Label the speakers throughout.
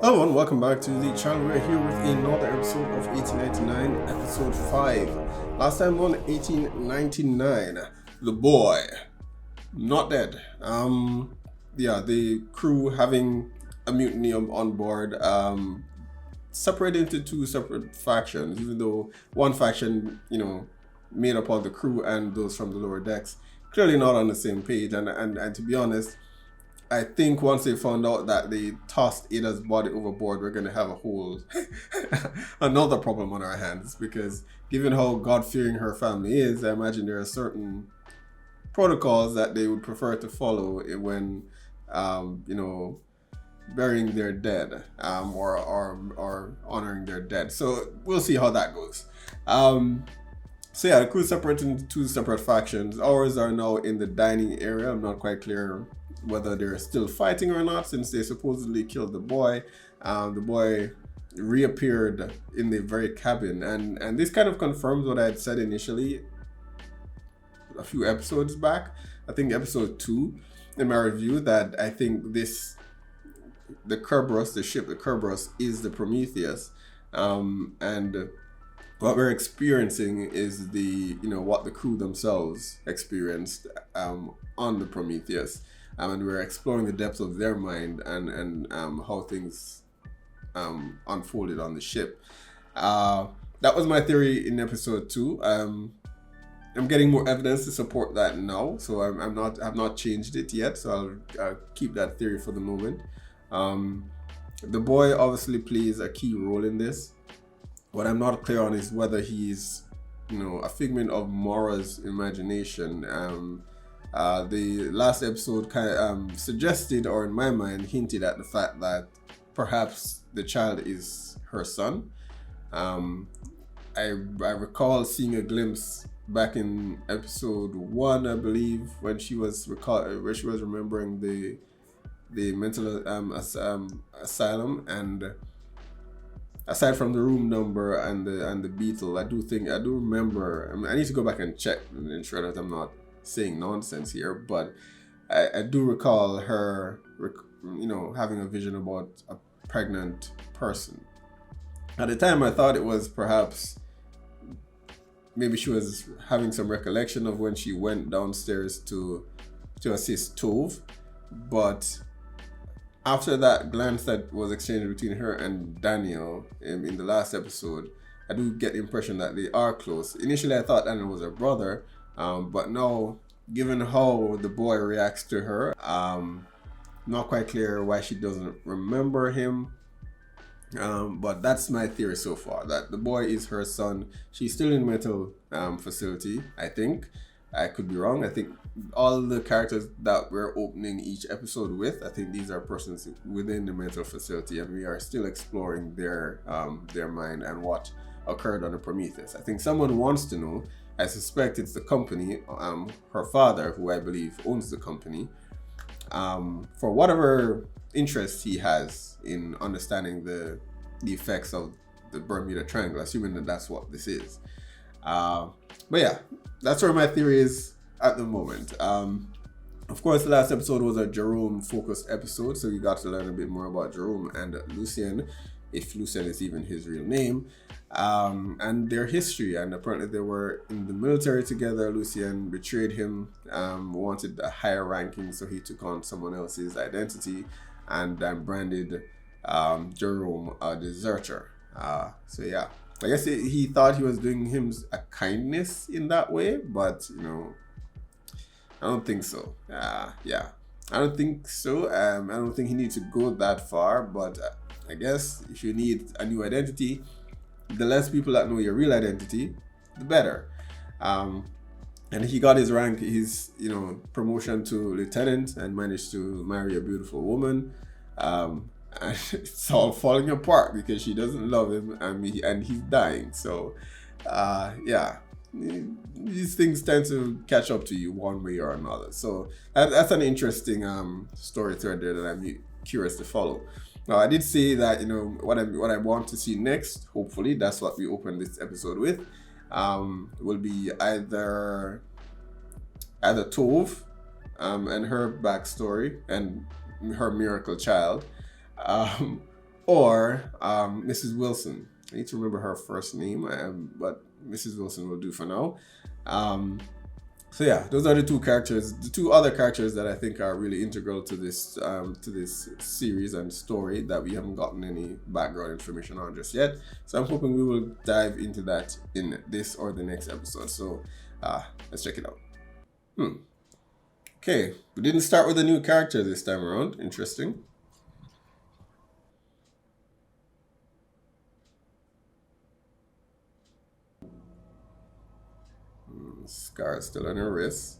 Speaker 1: Hello and welcome back to the channel. We're here with another episode of 1899, episode 5. Last time on 1899, the boy not dead. The crew having a mutiny on board, separated into two separate factions, even though one faction, made up of the crew and those from the lower decks, clearly not on the same page. And to be honest, I think once they found out that they tossed Ada's body overboard, we're gonna have a whole another problem on our hands, because given how God-fearing her family is, I imagine there are certain protocols that they would prefer to follow when burying their dead, or honoring their dead. So we'll see how that goes. The crew separated into two separate factions. Ours are now in the dining area. I'm not quite clear whether they're still fighting or not, since they supposedly killed the boy. The boy reappeared in the very cabin, and this kind of confirms what I had said initially a few episodes back. I think episode 2 in my review, that I think the ship, the Kerberos, is the Prometheus, and what we're experiencing is what the crew themselves experienced on the Prometheus. And we're exploring the depths of their mind and how things unfolded on the ship. That was my theory in episode 2. I'm getting more evidence to support that now, so I've not changed it yet. So I'll keep that theory for the moment. The boy obviously plays a key role in this. What I'm not clear on is whether he's a figment of Mora's imagination. The last episode kind of suggested, or in my mind hinted at, the fact that perhaps the child is her son. I recall seeing a glimpse back in episode 1, I believe, when she was remembering the mental asylum, and aside from the room number and the beetle, I do remember. I need to go back and check and ensure that I'm not saying nonsense here, but I do recall her, having a vision about a pregnant person. At the time, I thought it was perhaps maybe she was having some recollection of when she went downstairs to assist Tove, but after that glance that was exchanged between her and Daniel in the last episode, I do get the impression that they are close. Initially, I thought Daniel was her brother. But now, given how the boy reacts to her, not quite clear why she doesn't remember him. But that's my theory so far, that the boy is her son. She's still in mental facility, I think. I could be wrong. I think all the characters that we're opening each episode with, I think these are persons within the mental facility, and we are still exploring their mind and what occurred on the Prometheus. I think someone wants to know. I suspect it's the company, her father, who I believe owns the company, for whatever interest he has in understanding the effects of the Bermuda Triangle, assuming that that's what this is. But yeah, that's where my theory is at the moment. Of course, the last episode was a Jerome-focused episode, so you got to learn a bit more about Jerome and Lucien, if Lucien is even his real name. And their history, and apparently they were in the military together. Lucien betrayed him, wanted a higher ranking, so he took on someone else's identity and branded Jerome a deserter. So yeah, I guess he thought he was doing him a kindness in that way, but I don't think so. I don't think so. I don't think he needs to go that far, but I guess if you need a new identity, the less people that know your real identity, the better. And he got his rank, his promotion to lieutenant, and managed to marry a beautiful woman. And it's all falling apart because she doesn't love him, and he's dying. So, these things tend to catch up to you one way or another. So that's an interesting story thread there that I'm curious to follow. Now, I did say that what I want to see next, hopefully that's what we open this episode with, will be either Tove and her backstory and her miracle child, or Mrs. Wilson. I need to remember her first name, but Mrs. Wilson will do for now. So yeah, those are the two characters. The two other characters that I think are really integral to this series and story that we haven't gotten any background information on just yet. So I'm hoping we will dive into that in this or the next episode. So let's check it out. Okay, we didn't start with a new character this time around. Interesting. Scar still on her wrist.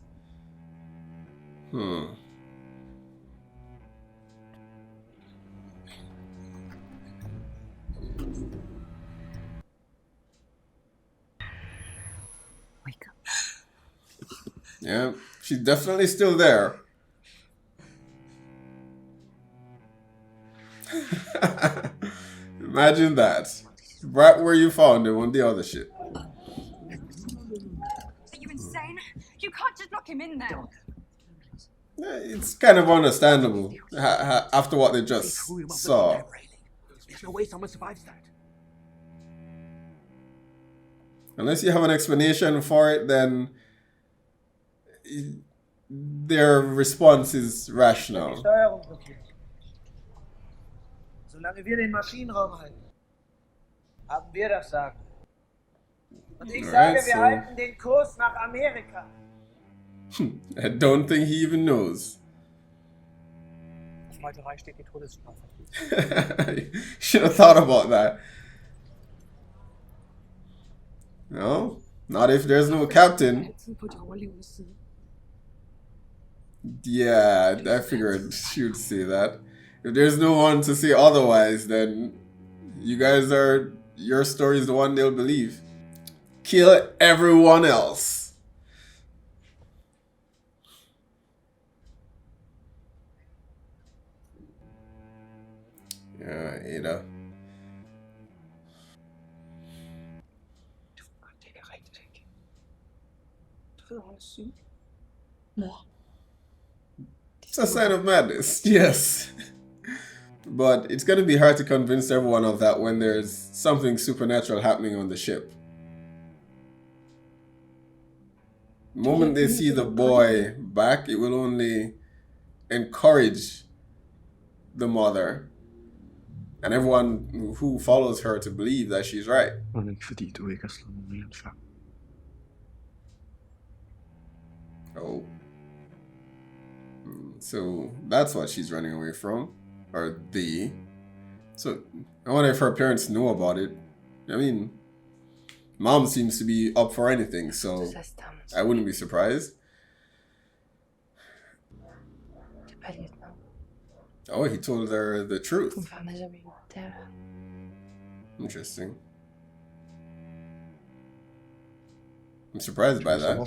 Speaker 1: Wake up. Yeah, she's definitely still there. Imagine that. Right where you found him on the other ship.
Speaker 2: You can't just lock him in there.
Speaker 1: It's kind of understandable after what they just saw.
Speaker 3: There's no way someone survives that.
Speaker 1: Unless you have an explanation for it, then their response is rational.
Speaker 4: Solange wir den Maschinenraum halten, haben wir das Sagen. Und ich sage, wir halten den Kurs nach Amerika.
Speaker 1: I don't think he even knows.
Speaker 3: Auf Meuterei steht die Todesstrafe.
Speaker 1: Should have thought about that. No, not if there's no captain. Yeah, I figured she would say that. If there's no one to say otherwise, then you guys are, your story is the one they'll believe. Kill everyone else. Yeah, Ada. It's a sign of madness, yes. But it's going to be hard to convince everyone of that when there's something supernatural happening on the ship. The moment they see the boy back, it will only encourage the mother and everyone who follows her to believe that she's right. Oh. So that's what she's running away from. Or the. So I wonder if her parents know about it. I mean, mom seems to be up for anything, so I wouldn't be surprised. Oh, he told her the truth. Interesting. I'm surprised by that.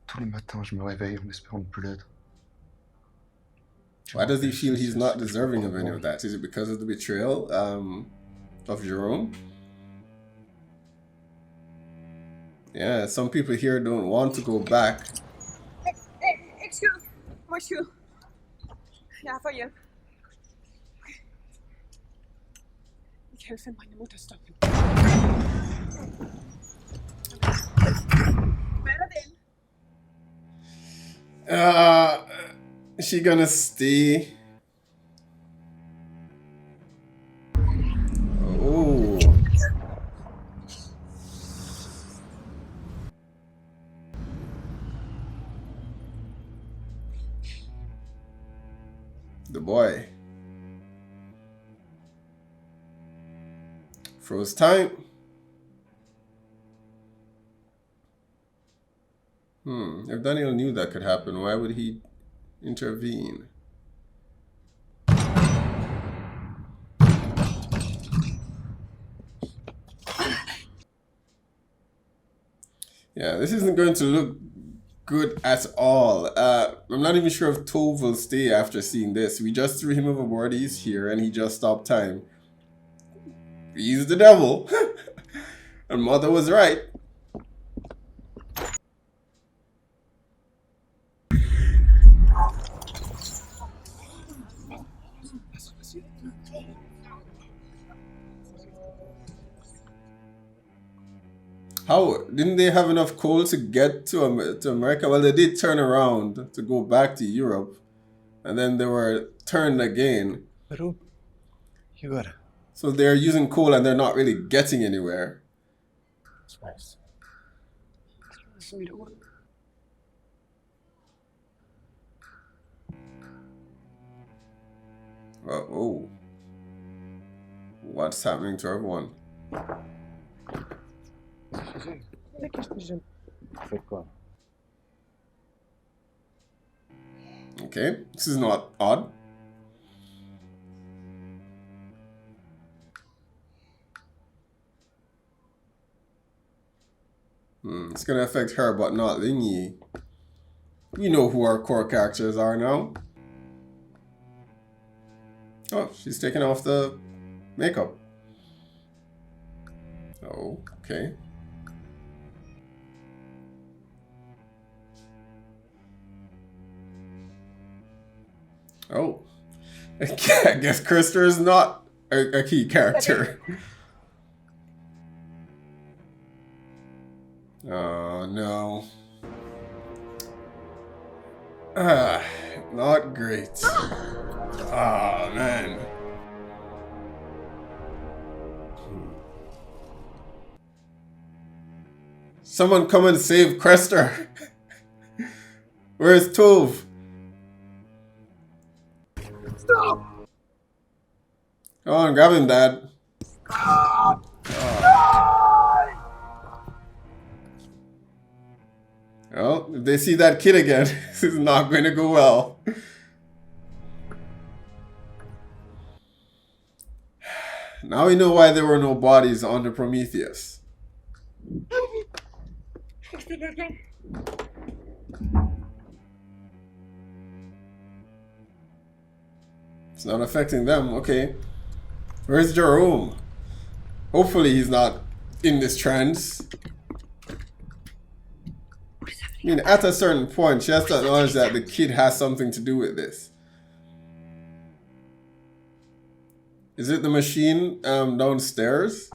Speaker 5: Tous les matins, je me réveille en espérant ne plus l'être.
Speaker 1: Why does he feel he's not deserving of any of that? Is it because of the betrayal of Jerome? Yeah, some people here don't want to go back.
Speaker 2: Excuse, monsieur. Ja, for hjælp. Ich helfe meine Mutter stoppen.
Speaker 1: Is she gonna stay? Oh. The boy. Froze time. If Daniel knew that could happen, why would he intervene? Yeah, this isn't going to look good at all. I'm not even sure if Tove will stay after seeing this. We just threw him overboard, he's here, and he just stopped time. He's the devil. And Mother was right. How didn't they have enough coal to get to America? Well, they did turn around to go back to Europe, and then they were turned again.
Speaker 5: Riddle, you got it.
Speaker 1: So they're using coal and they're not really getting anywhere.
Speaker 5: Space.
Speaker 1: Oh, what's happening to everyone? Okay, this is not odd. It's gonna affect her, but not Lingy. We know who our core characters are now. Oh, she's taking off the makeup. Oh, okay. Oh. I guess Krister is not a key character. Oh, no. Not great. Oh, man. Someone come and save Krister. Where's Tove?
Speaker 4: Stop!
Speaker 1: Come on, grab him, Dad.
Speaker 4: Stop!
Speaker 1: Well, if they see that kid again, this is not going to go well. Now we know why there were no bodies on the Prometheus. It's not affecting them, okay. Where's Jerome? Hopefully he's not in this trance. I mean, at a certain point, she has to acknowledge that the kid has something to do with this. Is it the machine downstairs?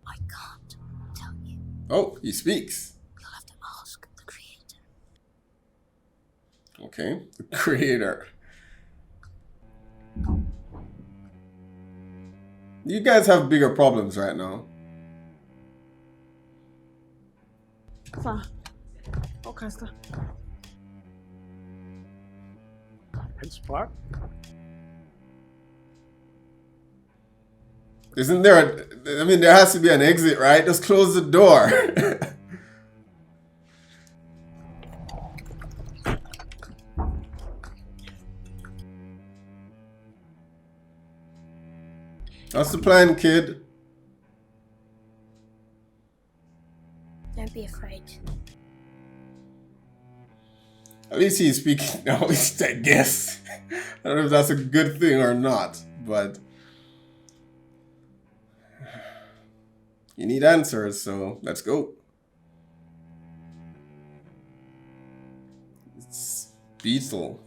Speaker 6: I can't tell you.
Speaker 1: Oh, he speaks.
Speaker 6: You'll have to ask the creator.
Speaker 1: Okay, the creator. You guys have bigger problems right now.
Speaker 2: Så. Og Krister.
Speaker 3: Hans far?
Speaker 1: Isn't there I mean, there has to be an exit, right? Just close the door. What's the plan, kid?
Speaker 6: Don't be afraid.
Speaker 1: At least he's speaking now, at least I guess. I don't know if that's a good thing or not, but you need answers, so let's go. It's Beetle.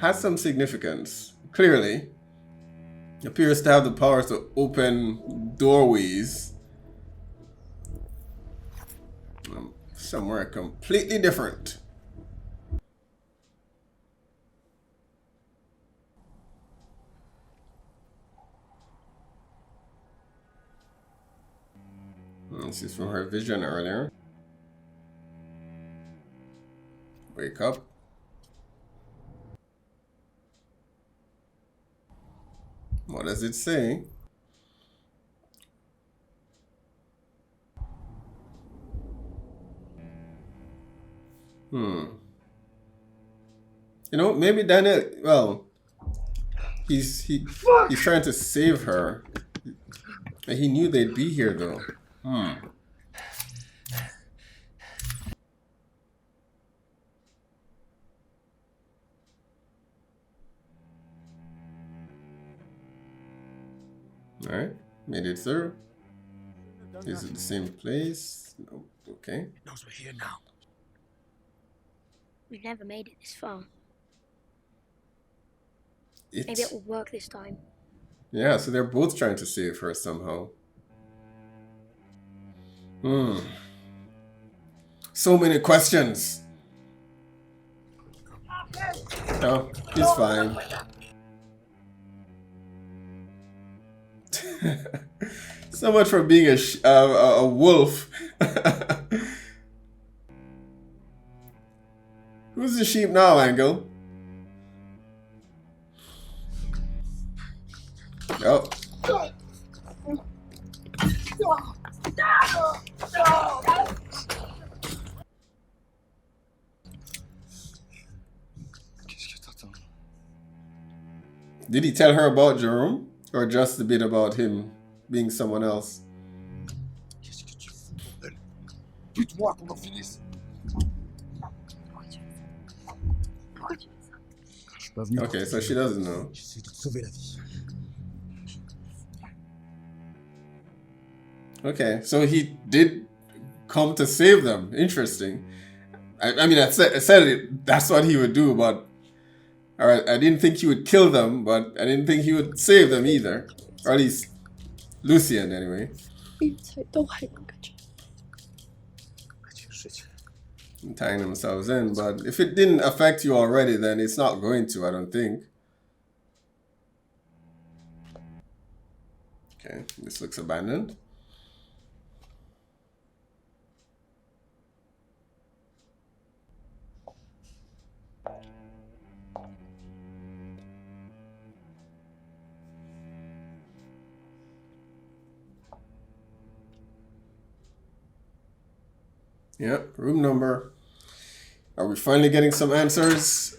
Speaker 1: Has some significance, clearly. Appears to have the power to open doorways. Somewhere completely different. This is from her vision earlier. Wake up. What does it say? You know, maybe Daniel, well, he's trying to save her. He knew they'd be here though. Alright, made it through. Is it the same place? No, okay.
Speaker 3: It knows we're here now.
Speaker 6: We've never made it this far.
Speaker 1: It's,
Speaker 6: Maybe it will work this time.
Speaker 1: yeah, so they're both trying to save her somehow. Hmm. So many questions. Oh, he's fine. So much for being a wolf. Who's the sheep now, Angle? Oh.
Speaker 5: Qu'est-ce que t'attends?
Speaker 1: Did he tell her about Jerome? Or just a bit about him being someone else?
Speaker 5: Qu'est-ce que tu fous, bordel? Bute-moi qu'on en finisse. Je suis pas venu.
Speaker 1: Okay, so she doesn't know.
Speaker 5: J'essaie de te sauver la vie.
Speaker 1: Okay, so he did come to save them. Interesting. I mean, I said it. That's what he would do, but all right, I didn't think he would kill them, but I didn't think he would save them either, or at least Lucien, anyway. Tying themselves in, but if it didn't affect you already, then it's not going to. I don't think. Okay, this looks abandoned. Yep, room number. Are we finally getting some answers?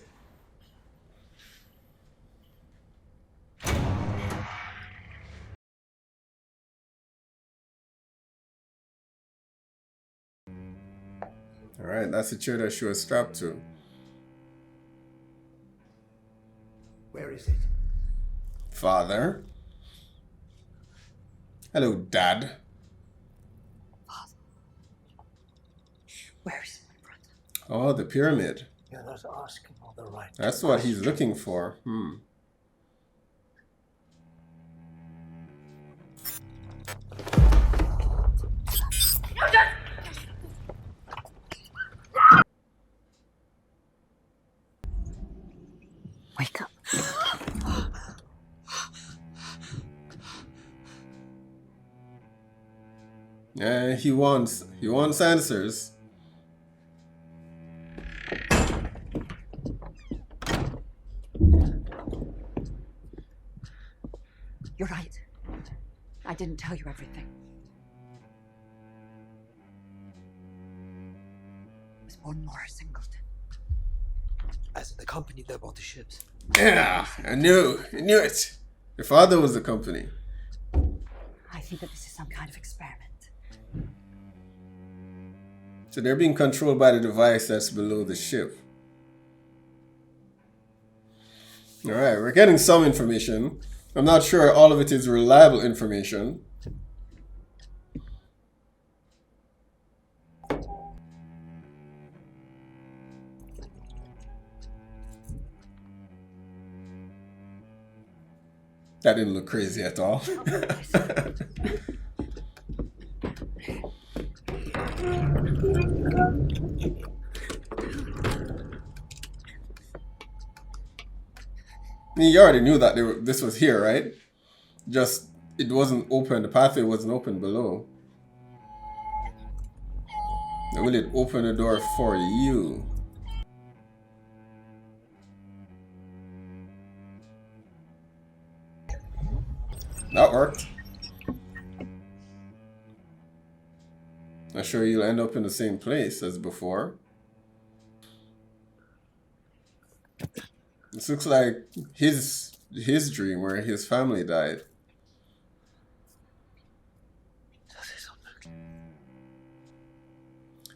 Speaker 1: All right, that's the chair that she was strapped to.
Speaker 3: Where is it?
Speaker 1: Father. Hello, Dad.
Speaker 7: Where is my brother?
Speaker 1: Oh, the pyramid.
Speaker 3: You're not asking all the right.
Speaker 1: That's what he's looking for.
Speaker 7: Wake up.
Speaker 1: Yeah, he wants answers.
Speaker 7: You're right. I didn't tell you everything. I was born Laura Singleton.
Speaker 3: As in the company that bought the ships.
Speaker 1: Yeah, I knew it. Your father was the company.
Speaker 7: I think that this is some kind of experiment.
Speaker 1: So they're being controlled by the device that's below the ship. All right, we're getting some information. I'm not sure all of it is reliable information. That didn't look crazy at all. I mean, you already knew that this was here, right? Just, it wasn't open, the pathway wasn't open below. Now, will it open the door for you? That worked. I'm sure you'll end up in the same place as before. This looks like his dream where his family died.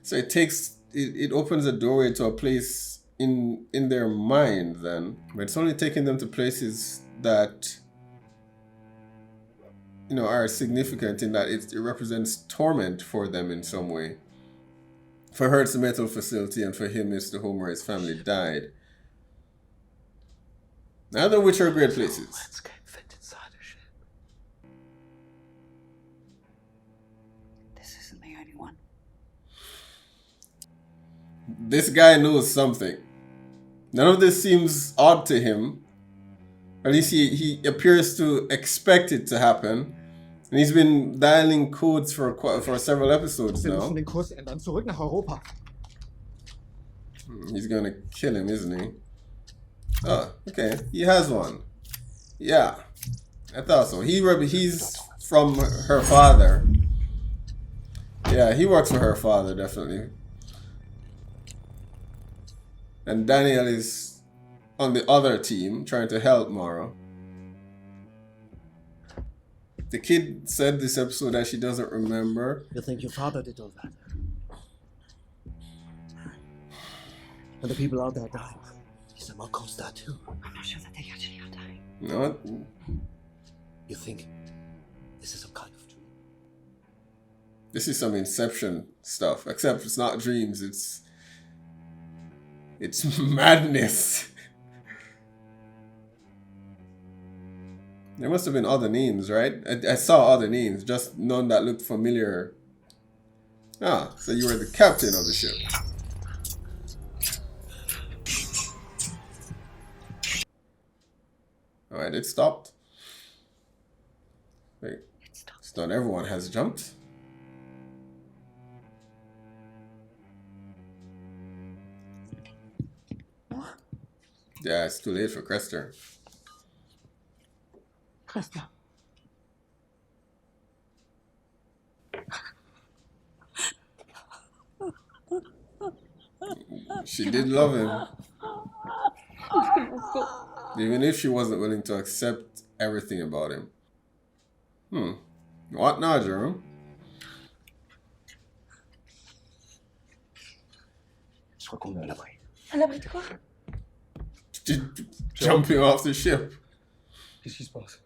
Speaker 1: So it opens a doorway to a place in their mind then. But it's only taking them to places that, you know, are significant in that it represents torment for them in some way. For her, it's a mental facility, and for him, it's the home where his family died. Neither of which are great places.
Speaker 3: Landscape fit inside a ship.
Speaker 7: This isn't the only
Speaker 1: this guy knows something. None of this seems odd to him. At least he appears to expect it to happen. And he's been dialing codes for several episodes
Speaker 5: Wir
Speaker 1: now.
Speaker 5: müssen den Kurs ändern. Zurück nach Europa.
Speaker 1: He's gonna kill him, isn't he? Oh, okay. He has one. Yeah, I thought so. He's from her father. Yeah, he works for her father, definitely. And Daniel is on the other team, trying to help Mara. The kid said this episode that she doesn't remember.
Speaker 8: You think your father did all that? And the people out there dying. Someone caused that too.
Speaker 7: I'm not sure that they actually are dying.
Speaker 1: No,
Speaker 8: You think this is some kind of dream?
Speaker 1: this is some Inception stuff. Except it's not dreams. It's madness. There must have been other names, right? I saw other names, just none that looked familiar. Ah, so you were the captain of the ship. Alright, it stopped. Wait, it's not everyone has jumped. Yeah, it's too late for Crester.
Speaker 2: Crester.
Speaker 1: She did love him. Even if she wasn't willing to accept everything about him. What now, Jerome?
Speaker 8: Je crois qu'on est à l'abri.
Speaker 2: À l'abri de quoi?
Speaker 1: Jumping off the ship.
Speaker 5: Qu'est-ce qui se passe?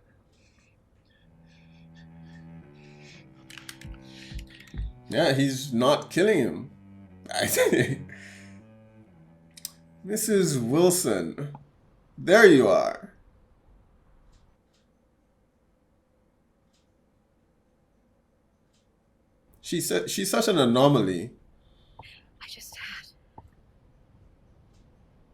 Speaker 1: Yeah, he's not killing him. I think. Mrs. Wilson. There you are. She said she's such an anomaly.
Speaker 7: I just had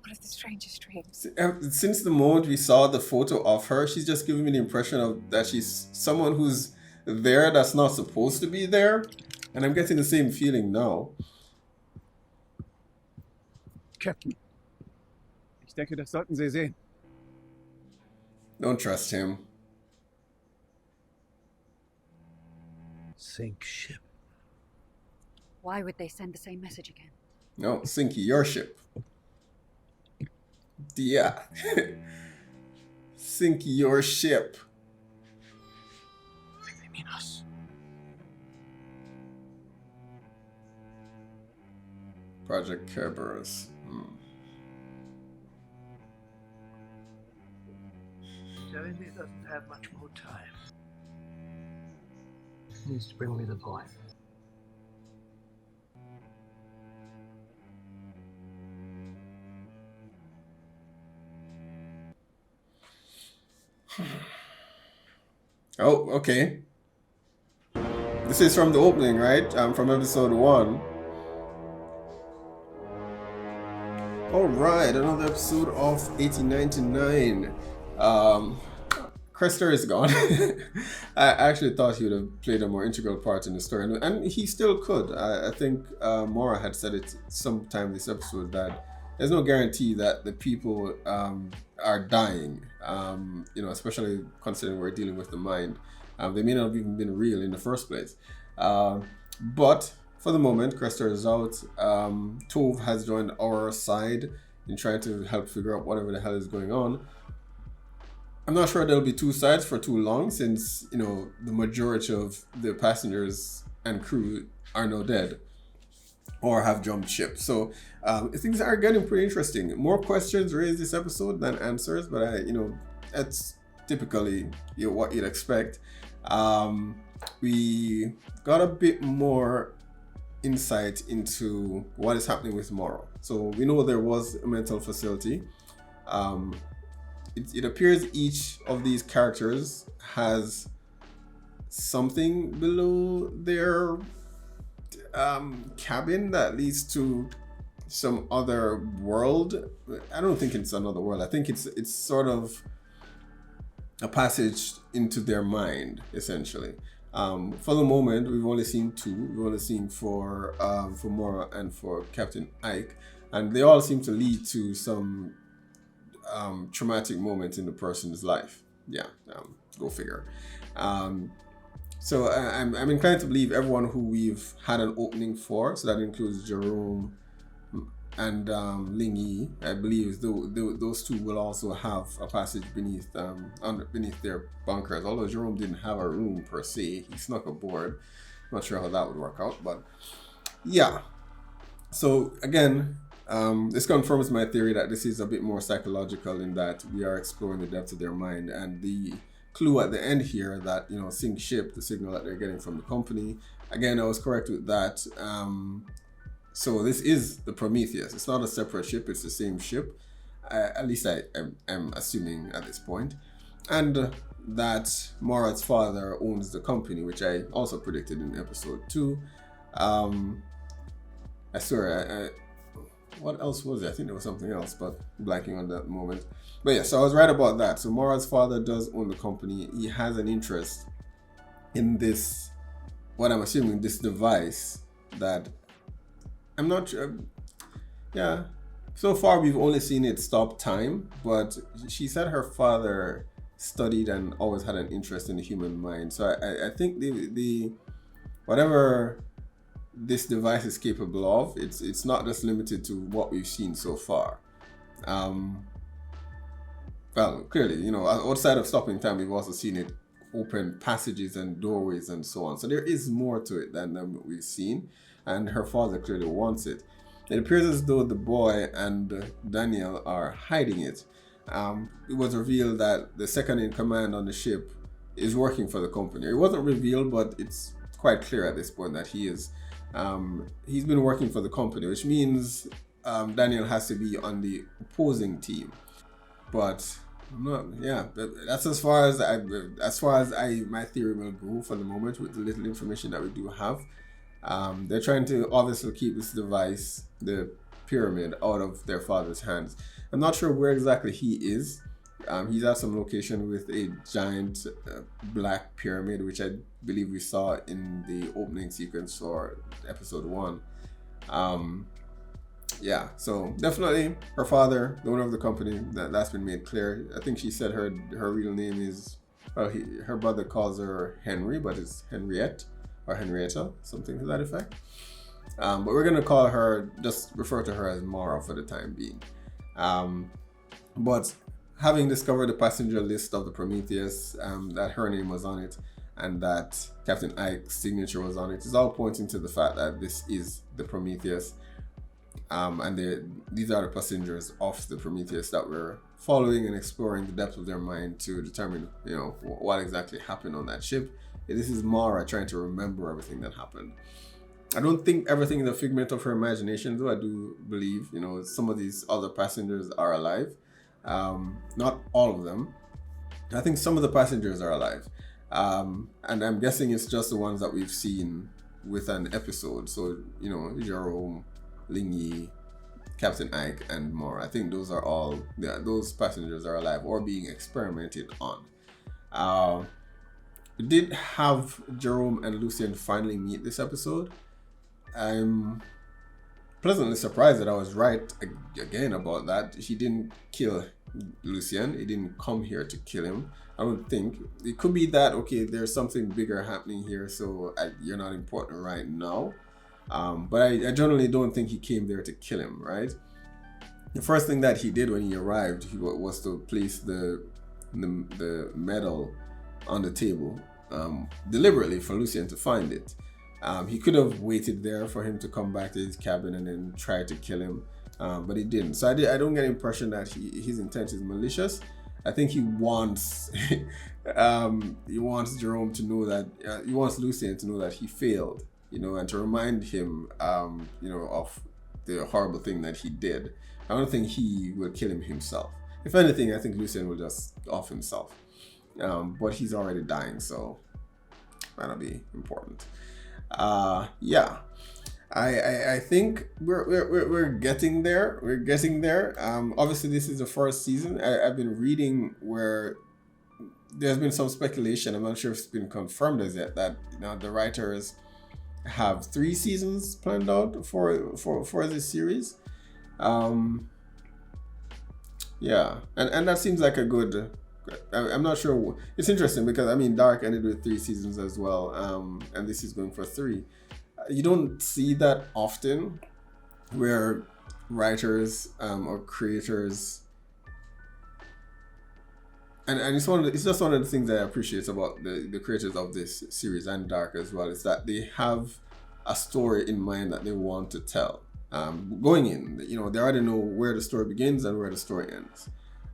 Speaker 7: one of the strangest dreams.
Speaker 1: Since the moment we saw the photo of her, she's just giving me the impression of that she's someone who's there that's not supposed to be there. And I'm getting the same feeling now.
Speaker 5: Captain. Ich denke, das sollten Sie sehen.
Speaker 1: Don't trust him.
Speaker 8: Sink ship.
Speaker 7: Why would they send the same message again?
Speaker 1: No, Sinky, your ship. Yeah. Sinky, your ship.
Speaker 8: I think they mean us.
Speaker 1: Project Kerberos.
Speaker 4: Jeremy doesn't have much more time.
Speaker 8: He needs to bring me the boy.
Speaker 1: Oh, okay. This is from the opening, right? From episode 1. Alright, another episode of 1899. Crester is gone. I actually thought he would have played a more integral part in the story, and he still could. I think Maura had said it sometime this episode that there's no guarantee that the people are dying, especially considering we're dealing with the mind. They may not have even been real in the first place. But for the moment, Crester is out. Tove has joined our side in trying to help figure out whatever the hell is going on. I'm not sure there'll be two sides for too long, since the majority of the passengers and crew are now dead or have jumped ship. So things are getting pretty interesting. More questions raised this episode than answers, but that's typically what you'd expect. We got a bit more insight into what is happening with Morrow. So we know there was a mental facility. It appears each of these characters has something below their cabin that leads to some other world. I don't think it's another world. I think it's sort of a passage into their mind, essentially. For the moment, we've only seen two. We've only seen for Mora and for Captain Ike, and they all seem to lead to some traumatic moments in the person's life. Yeah, go figure. So I'm inclined to believe everyone who we've had an opening for, so that includes Jerome and Ling Yi. I believe those two will also have a passage beneath their bunkers. Although Jerome didn't have a room per se, he snuck aboard. Not sure how that would work out, but yeah. So again, this confirms my theory that this is a bit more psychological in that we are exploring the depths of their mind, and the clue at the end here that, you know, sink ship, the signal that they're getting from the company. Again, I was correct with that. So this is the Prometheus. It's not a separate ship, it's the same ship. At least I am assuming at this point. And that Morat's father owns the company, which I also predicted in episode 2. I swear, what else was it? I think there was something else, but blanking on that moment. But yeah, so I was right about that. So Morat's father does own the company. He has an interest in this, what I'm assuming, this device that I'm not sure. Yeah, so far we've only seen it stop time, but she said her father studied and always had an interest in the human mind. So I think the whatever this device is capable of, it's not just limited to what we've seen so far. Well, clearly, you know, outside of stopping time, we've also seen it open passages and doorways and so on. So there is more to it than what we've seen, and her father clearly wants it. It appears as though the boy and Daniel are hiding it. It was revealed that the second in command on the ship is working for the company. It wasn't revealed, but it's quite clear at this point that he is. He's been working for the company, which means Daniel has to be on the opposing team. But yeah, that's as far as my theory will go for the moment with the little information that we do have. They're trying to obviously keep this device, the pyramid, out of their father's hands. I'm not sure where exactly he is. He's at some location with a giant black pyramid, which I believe we saw in the opening sequence for episode 1. Yeah, so definitely her father, the owner of the company, that's been made clear. I think she said her real name is, well, her brother calls her Henry, but it's Henriette or Henrietta, something to that effect. But we're gonna call her, just refer to her as Mara for the time being. But having discovered the passenger list of the Prometheus, that her name was on it and that Captain Ike's signature was on it, is all pointing to the fact that this is the Prometheus. And these are the passengers of the Prometheus that we're following and exploring the depth of their mind to determine, you know, what exactly happened on that ship. This is Mara trying to remember everything that happened. I don't think everything is a figment of her imagination, though. I do believe, you know, some of these other passengers are alive. Not all of them. I think some of the passengers are alive. And I'm guessing it's just the ones that we've seen with an episode. So, you know, Jerome, Ling Yi, Captain Ike, and more. I think those are all, yeah, those passengers are alive or being experimented on. We did have Jerome and Lucien finally meet this episode. I'm pleasantly surprised that I was right again about that. He didn't kill Lucien. He didn't come here to kill him. I don't think. It could be that, okay, there's something bigger happening here, so you're not important right now. But I generally don't think he came there to kill him, right? The first thing that he did when he arrived was to place the medal on the table, deliberately for Lucien to find it. He could have waited there for him to come back to his cabin and then try to kill him, but he didn't. So I don't get the impression that his intent is malicious. I think he wants Jerome to know that he wants Lucien to know that he failed, you know, and to remind him, you know, of the horrible thing that he did. I don't think he will kill him himself. If anything, I think Lucien will just off himself. But he's already dying, so that'll be important. Yeah. I think we're getting there. We're getting there. Obviously, this is the first season. I've been reading where there's been some speculation. I'm not sure if it's been confirmed as yet that the writers have 3 seasons planned out for this series. Yeah, and that seems like a good. I'm not sure. It's interesting because I mean, Dark ended with 3 seasons as well, and this is going for 3. You don't see that often, where writers or creators, and it's just one of the things that I appreciate about the creators of this series and Dark as well, is that they have a story in mind that they want to tell. Going in, they already know where the story begins and where the story ends.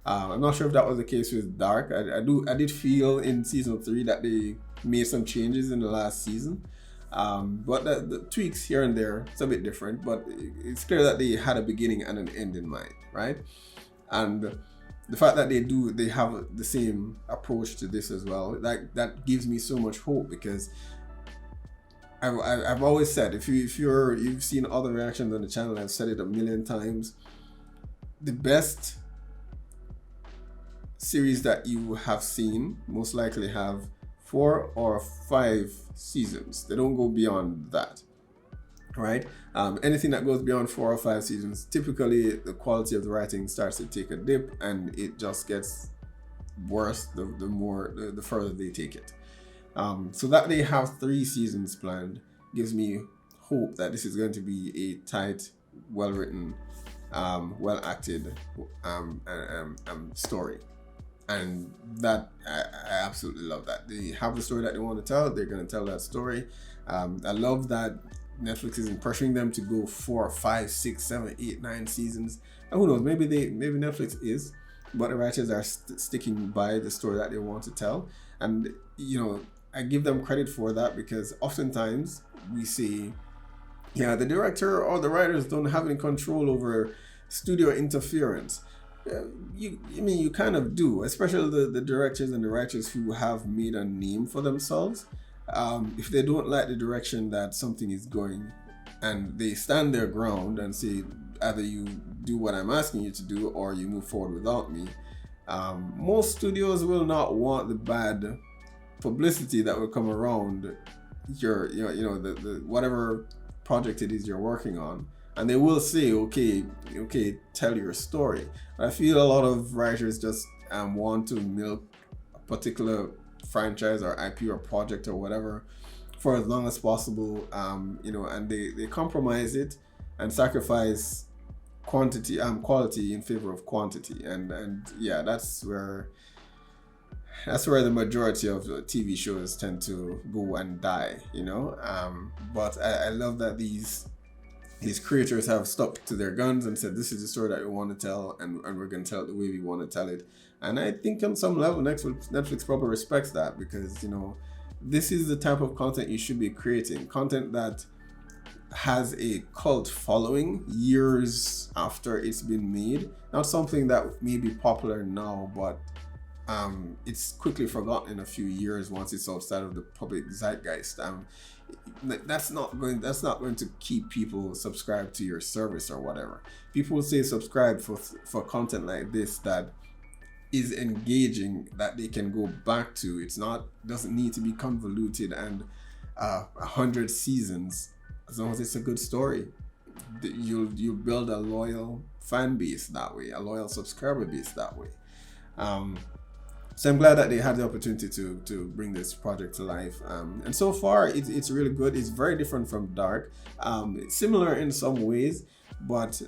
Speaker 1: I'm not sure if that was the case with Dark. I did feel in season 3 that they made some changes in the last season. But the tweaks here and there, it's a bit different, but it's clear that they had a beginning and an end in mind, right? And the fact that they have the same approach to this as well, that gives me so much hope, because I've always said, if you've seen other reactions on the channel, I've said it a million times, the best series that you have seen most likely have 4 or 5 seasons. They don't go beyond that, right? Anything that goes beyond 4 or 5 seasons, typically the quality of the writing starts to take a dip, and it just gets worse the further they take it. So that they have 3 seasons planned gives me hope that this is going to be a tight, well-written, well-acted story. And that I absolutely love that. They have the story that they want to tell. They're going to tell that story. I love that Netflix isn't pressuring them to go 4, 5, 6, 7, 8, 9 seasons. And who knows? Maybe Netflix is, but the writers are sticking by the story that they want to tell. And I give them credit for that, because oftentimes we see, the director or the writers don't have any control over studio interference. You kind of do, especially the directors and the writers who have made a name for themselves. If they don't like the direction that something is going, and they stand their ground and say, either you do what I'm asking you to do, or you move forward without me. Most studios will not want the bad publicity that will come around the whatever project it is you're working on. And they will say, okay, tell your story. I feel a lot of writers just want to milk a particular franchise or IP or project or whatever for as long as possible, and they compromise it and sacrifice quality in favor of quantity. And yeah, that's where the majority of TV shows tend to go and die, But I love that these creators have stuck to their guns and said, this is the story that we want to tell, and we're going to tell it the way we want to tell it. And I think on some level Netflix probably respects that, because this is the type of content you should be creating, content that has a cult following years after it's been made, not something that may be popular now, but it's quickly forgotten in a few years once it's outside of the public zeitgeist. That's not going to keep people subscribed to your service or whatever. People will say subscribe for content like this that is engaging, that they can go back to. Doesn't need to be convoluted and 100 seasons. As long as it's a good story, you'll build a loyal fan base that way, a loyal subscriber base that way. So I'm glad that they had the opportunity to bring this project to life. And so far, it's really good. It's very different from Dark. It's similar in some ways, but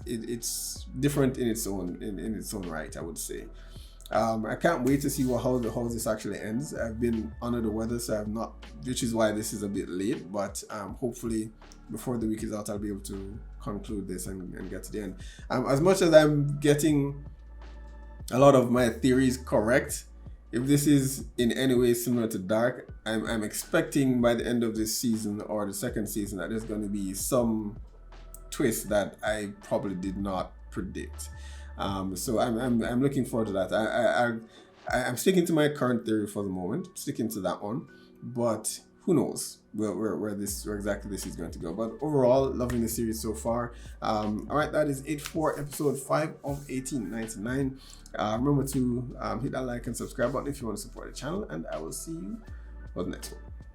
Speaker 1: it's different in its own right, I would say. I can't wait to see how this actually ends. I've been under the weather, so I've not, which is why this is a bit late. But hopefully, before the week is out, I'll be able to conclude this and get to the end. As much as I'm getting a lot of my theories correct, if this is in any way similar to Dark, I'm expecting by the end of this season or the second season that there's going to be some twist that I probably did not predict. So I'm looking forward to that. I'm sticking to my current theory for the moment, sticking to that one, but who knows where exactly this is going to go. But overall, loving the series so far. All right, that is it for episode 5 of 1899. Remember to hit that like and subscribe button if you want to support the channel, and I will see you for the next one.